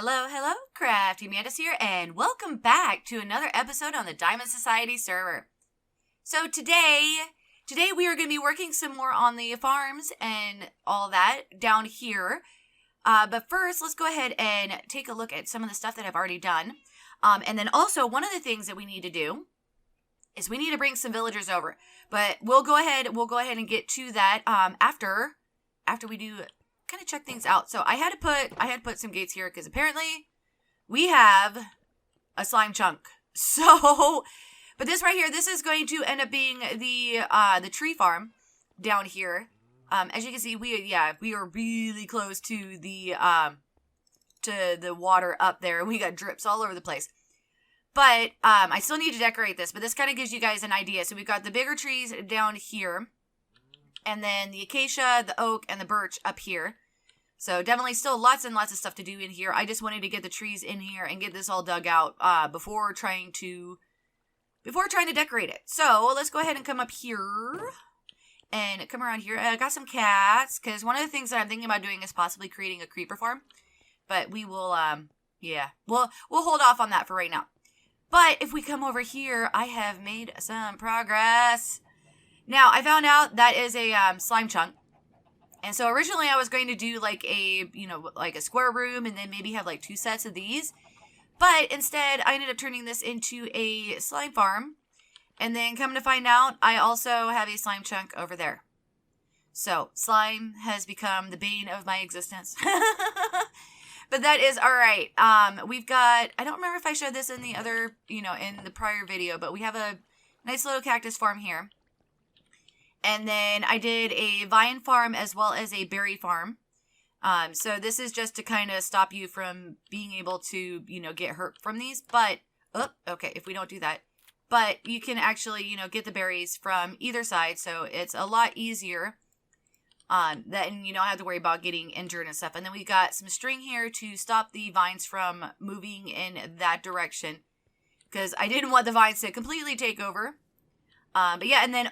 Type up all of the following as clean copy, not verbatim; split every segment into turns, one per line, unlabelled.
Hello, CraftingMantis here, and welcome back to another episode on the Diamond Society server. So today we are going to be working some more on the farms and all that down here. But first, let's go ahead and take a look at some of the stuff that I've already done. And then also, one of the things that we need to do is we need to bring some villagers over. But we'll go ahead and get to that after we do kind of check things out. So I had to put some gates here because apparently we have a slime chunk. So, but this right here, this is going to end up being the tree farm down here. As you can see, we are really close to the water up there. We got drips all over the place. But I still need to decorate this, but this kind of gives you guys an idea. So we've got the bigger trees down here, and then the acacia, the oak, and the birch up here. So definitely still lots and lots of stuff to do in here. I just wanted to get the trees in here and get this all dug out before trying to decorate it. So let's go ahead and come up here and come around here. I got some cats because one of the things that I'm thinking about doing is possibly creating a creeper farm. But we will, we'll hold off on that for right now. But if we come over here, I have made some progress. Now, I found out that is a slime chunk. And so originally I was going to do like a square room and then maybe have like 2 sets of these. But instead, I ended up turning this into a slime farm. And then come to find out, I also have a slime chunk over there. So, slime has become the bane of my existence. But that is alright. We've got, I don't remember if I showed this in the other, in the prior video, but we have a nice little cactus farm here. And then I did a vine farm as well as a berry farm. So this is just to kind of stop you from being able to, get hurt from these. But, okay, if we don't do that. But you can actually, get the berries from either side. So it's a lot easier. Then you don't have to worry about getting injured and stuff. And then we got some string here to stop the vines from moving in that direction. Because I didn't want the vines to completely take over. But yeah, and then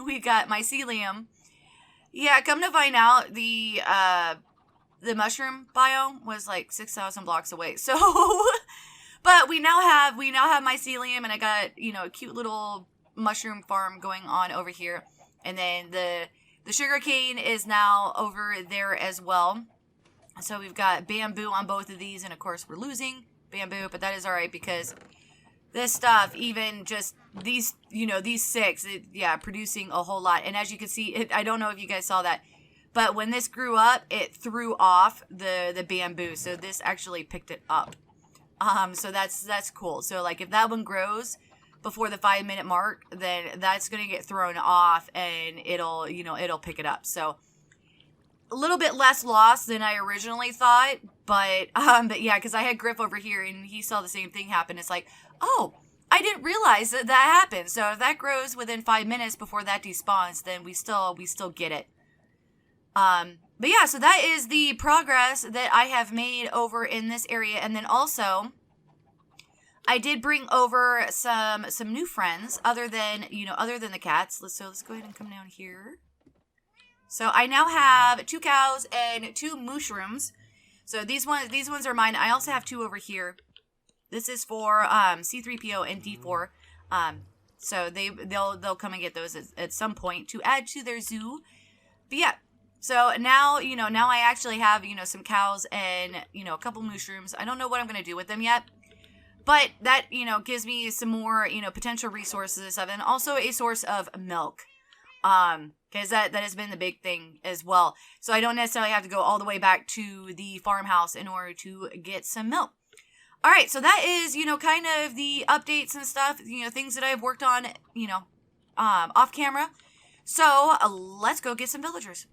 we got mycelium. Yeah, come to find out, the mushroom biome was like 6,000 blocks away. So, but we now have mycelium, and I got, a cute little mushroom farm going on over here. And then the sugar cane is now over there as well. So we've got bamboo on both of these, and of course we're losing bamboo, but that is alright because this stuff, even just these 6, producing a whole lot. And as you can see, I don't know if you guys saw that, but when this grew up, it threw off the bamboo. So this actually picked it up. So that's cool. So like if that one grows before the 5-minute mark, then that's going to get thrown off and it'll pick it up. So a little bit less loss than I originally thought, but yeah, because I had Griff over here and he saw the same thing happen. It's like, oh, I didn't realize that happened. So if that grows within 5 minutes before that despawns, then we still get it. But yeah, so that is the progress that I have made over in this area. And then also, I did bring over some new friends other than the cats. So let's go ahead and come down here. So I now have 2 cows and 2 mushrooms. So these ones are mine. I also have 2 over here. This is for C3PO and D4. So they'll come and get those at some point to add to their zoo. But yeah. So now, now I actually have, some cows and, a couple mushrooms. I don't know what I'm going to do with them yet. But that, gives me some more, potential resources and stuff. And also a source of milk. Because that has been the big thing as well. So I don't necessarily have to go all the way back to the farmhouse in order to get some milk. Alright, so that is, kind of the updates and stuff, things that I've worked on, off camera. So let's go get some villagers.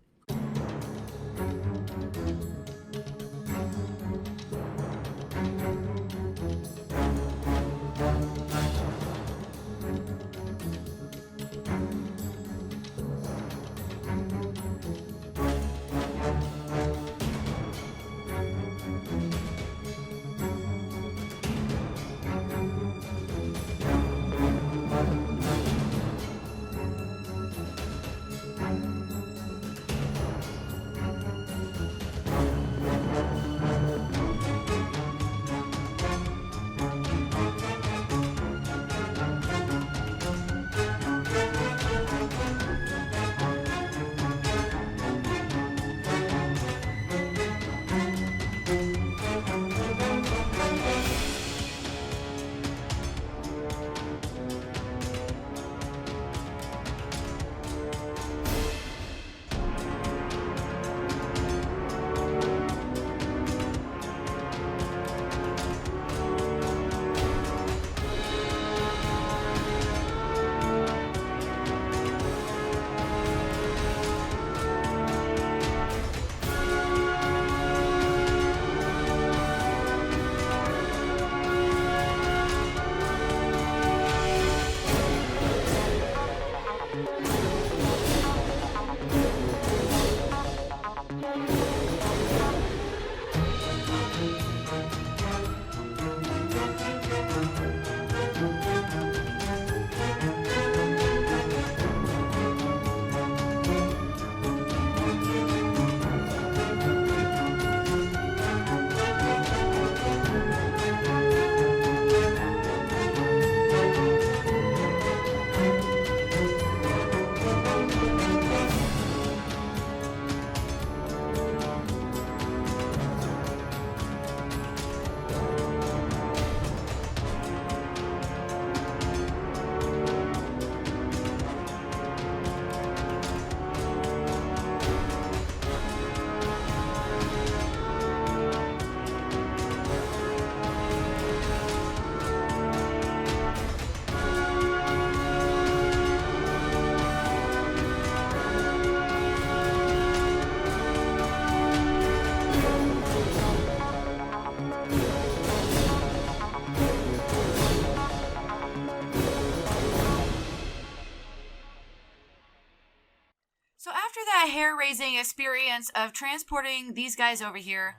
hair-raising experience of transporting these guys over here.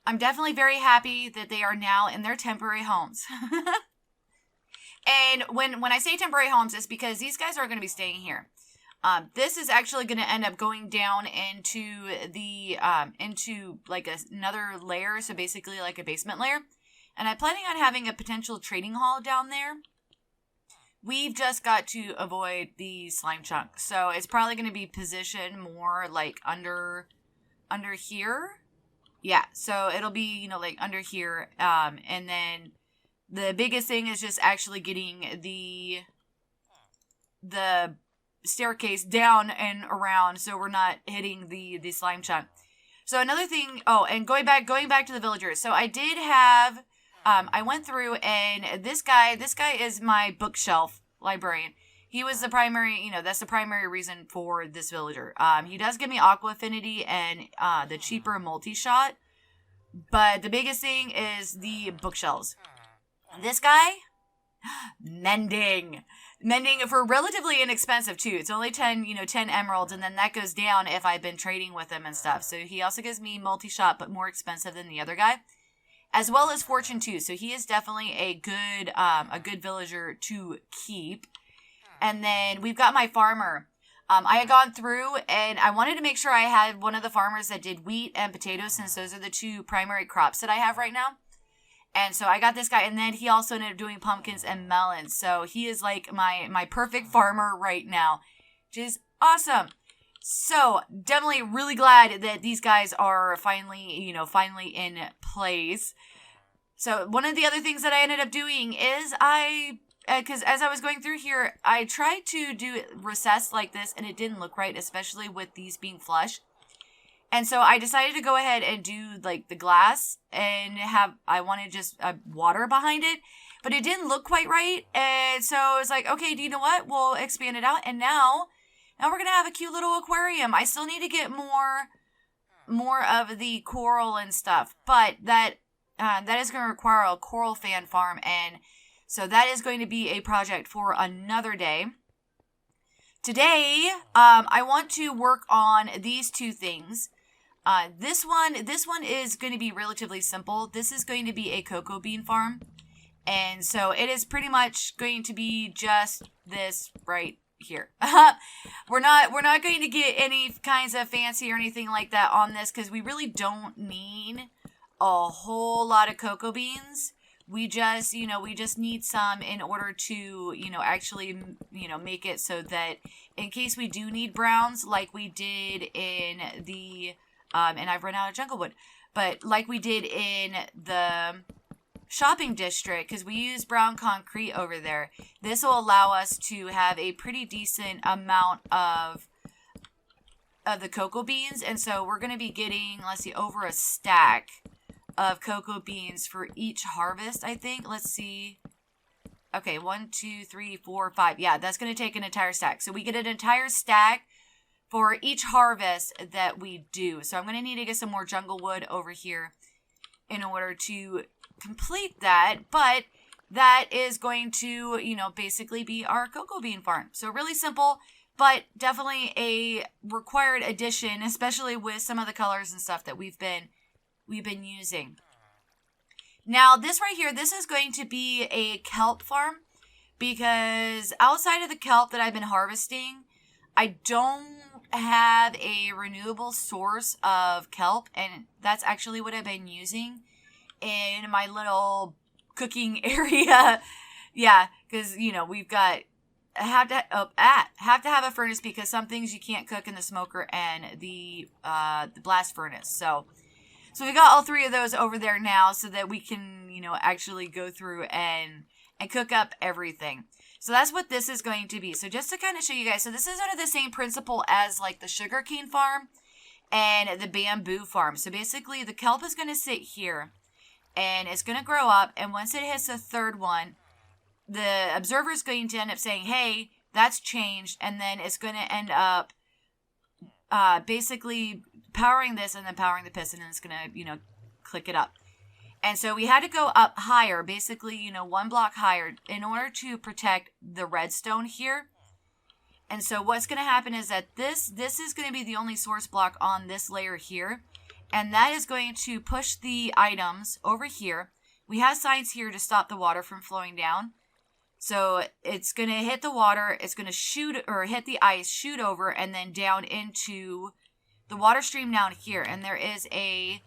I'm definitely very happy that they are now in their temporary homes. And when I say temporary homes, it's because these guys are going to be staying here. This is actually going to end up going down into the, into like another layer. So basically like a basement layer. And I'm planning on having a potential trading hall down there. We've just got to avoid the slime chunk. So it's probably going to be positioned more like under here. Yeah, so it'll be, you know, like under here. And then the biggest thing is just actually getting the staircase down and around so we're not hitting the slime chunk. So another thing, oh, and going back to the villagers. So I did have, I went through and this guy is my bookshelf librarian. He was the primary, you know, that's the primary reason for this villager. He does give me aqua affinity and the cheaper multi-shot. But the biggest thing is the bookshelves. This guy, mending for relatively inexpensive too. It's only 10 emeralds, and then that goes down if I've been trading with him and stuff. So he also gives me multi-shot, but more expensive than the other guy, as well as fortune too. So he is definitely a good villager to keep. And then we've got my farmer. I had gone through and I wanted to make sure I had one of the farmers that did wheat and potatoes, since those are the two primary crops that I have right now. And so I got this guy, and then he also ended up doing pumpkins and melons. So he is like my perfect farmer right now, which is awesome. So definitely really glad that these guys are finally in place. So one of the other things that I ended up doing is because as I was going through here, I tried to do recess like this, and it didn't look right, especially with these being flush. And so I decided to go ahead and do like the glass and I wanted just water behind it, but it didn't look quite right. And so I was like, okay, do you know what? We'll expand it out. And now we're going to have a cute little aquarium. I still need to get more of the coral and stuff, but that is going to require a coral fan farm. And so that is going to be a project for another day. Today, I want to work on these two things. This one is going to be relatively simple. This is going to be a cocoa bean farm. And so it is pretty much going to be just this right here. We're not going to get any kinds of fancy or anything like that on this, because we really don't need a whole lot of cocoa beans. We just need some in order to, actually, make it so that in case we do need browns, like we did in the, and I've run out of jungle wood, but like we did in the shopping district, because we use brown concrete over there, this will allow us to have a pretty decent amount of the cocoa beans. And so we're going to be getting, let's see, over a stack of cocoa beans for each harvest, I think. Let's see. Okay, 1, 2, 3, 4, 5. Yeah, that's going to take an entire stack. So we get an entire stack for each harvest that we do. So I'm going to need to get some more jungle wood over here in order to complete that. But that is going to, basically be our cocoa bean farm. So really simple, but definitely a required addition, especially with some of the colors and stuff that we've been using. Now, this right here, this is going to be a kelp farm, because outside of the kelp that I've been harvesting, I don't have a renewable source of kelp, and that's actually what I've been using in my little cooking area. Yeah, because, we've got, have to have a furnace, because some things you can't cook in the smoker and the blast furnace. So we got all three of those over there now, so that we can, actually go through and cook up everything. So that's what this is going to be. So just to kind of show you guys, so this is under the same principle as like the sugarcane farm and the bamboo farm. So basically the kelp is going to sit here and it's going to grow up. And once it hits the third one, the observer is going to end up saying, hey, that's changed. And then it's going to end up basically powering this and then powering the piston, and it's going to, click it up. And so we had to go up higher, basically, one block higher, in order to protect the redstone here. And so what's going to happen is that this is going to be the only source block on this layer here. And that is going to push the items over here. We have signs here to stop the water from flowing down. So it's going to hit the water, it's going to shoot or hit the ice, shoot over, and then down into the water stream down here. And there is a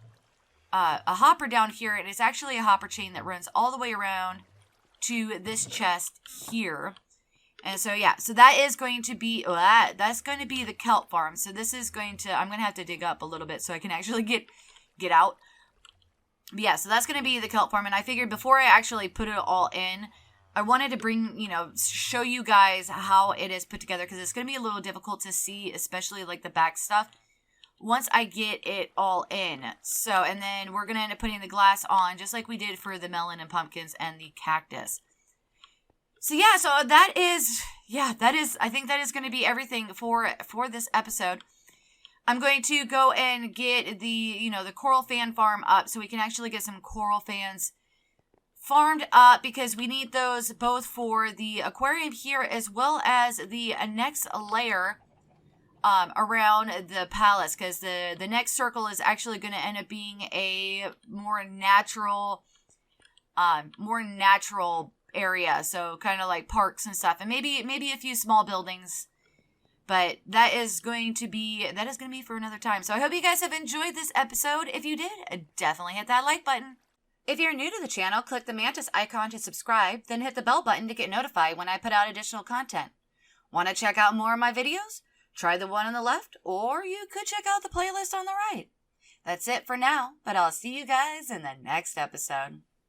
hopper down here, and it's actually a hopper chain that runs all the way around to this chest here. And so, yeah, so that is going to be, that's going to be the kelp farm. So this is going to, I'm going to have to dig up a little bit so I can actually get out. But yeah, so that's going to be the kelp farm. And I figured before I actually put it all in, I wanted to bring, show you guys how it is put together. Because it's going to be a little difficult to see, especially like the back stuff, once I get it all in. So, and then we're going to end up putting the glass on, just like we did for the melon and pumpkins and the cactus. So yeah, so that is, I think that is going to be everything for this episode. I'm going to go and get the coral fan farm up so we can actually get some coral fans farmed up, because we need those both for the aquarium here as well as the next layer around the palace, because the next circle is actually going to end up being a more natural area, so kind of like parks and stuff, and maybe a few small buildings, but that is going to be for another time. So I hope you guys have enjoyed this episode. If you did, definitely hit that like button. If you're new to the channel, click the Mantis icon to subscribe, then hit the bell button to get notified when I put out additional content. Want to check out more of my videos? Try the one on the left, or you could check out the playlist on the right. That's it for now, but I'll see you guys in the next episode.